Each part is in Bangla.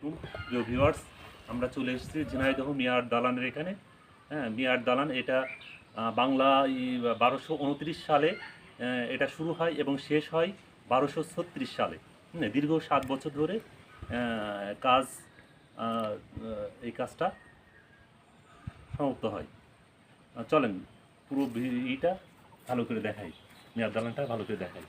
প্রিয় ভিউয়ার্স, আমরা চলে এসেছি ঝিনাইদহ মিয়ার দালানের এখানে। হ্যাঁ, মিয়ার দালান এটা বাংলা 1229 সালে এটা শুরু হয় এবং শেষ হয় 1236 সালে। দীর্ঘ 7 বছর ধরে কাজ এই কাজটা সমাপ্ত হয়। চলেন পুরো ইটা ভালো করে দেখাই, মিয়ার দালানটা ভালো করে দেখাই।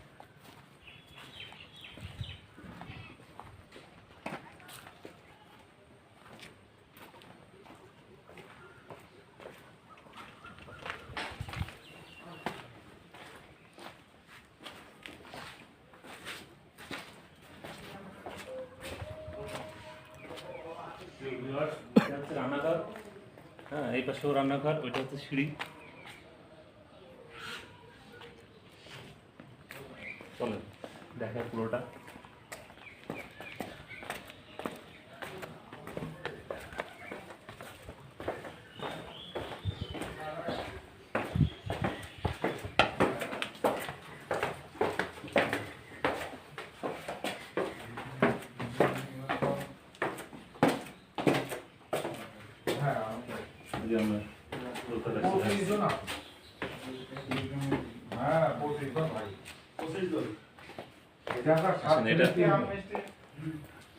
এটা হচ্ছে রান্নাঘর। হ্যাঁ, এই পাশেও রান্নাঘর, ওইটা হচ্ছে সিঁড়ি। চলেন দেখার পুরোটা।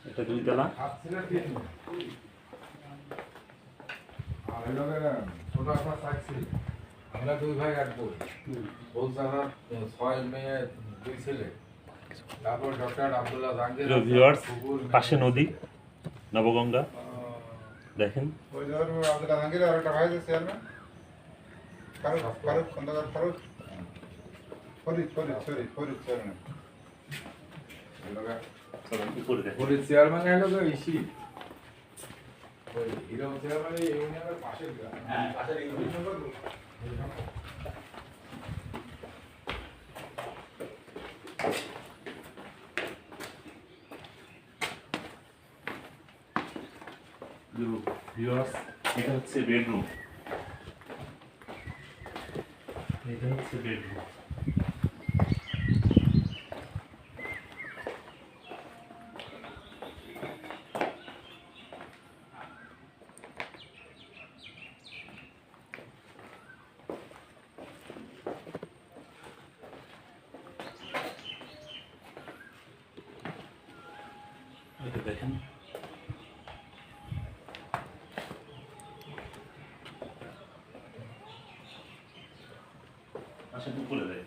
এটা 2 তলা। আমরা 2 ভাই 1 বোন। বলছানা 6 মেয়ে 2 ছেলে। তারপর ডক্টর আব্দুল্লাহ জাহাঙ্গীর। ভিউয়ার্স, পাশে নদী নবগঙ্গা দেখেন। ওই ধর আব্দুল্লাহ জাহাঙ্গীর আর একটা ভাই আছে chairman. Faruk Khandakar Faruk. Farid chairman. Farid chairman হলো ইসি। ওই হিরো চেয়ারম্যান এই ইউনিয়নের পাশের গ্রাম। হ্যাঁ, পাশের ইউনিয়নের ভিউয়ার্স, এটা হচ্ছে বেডরুম। এটা হচ্ছে বেডরুম। এটা দেখেন। আচ্ছা, উপরে দেয়।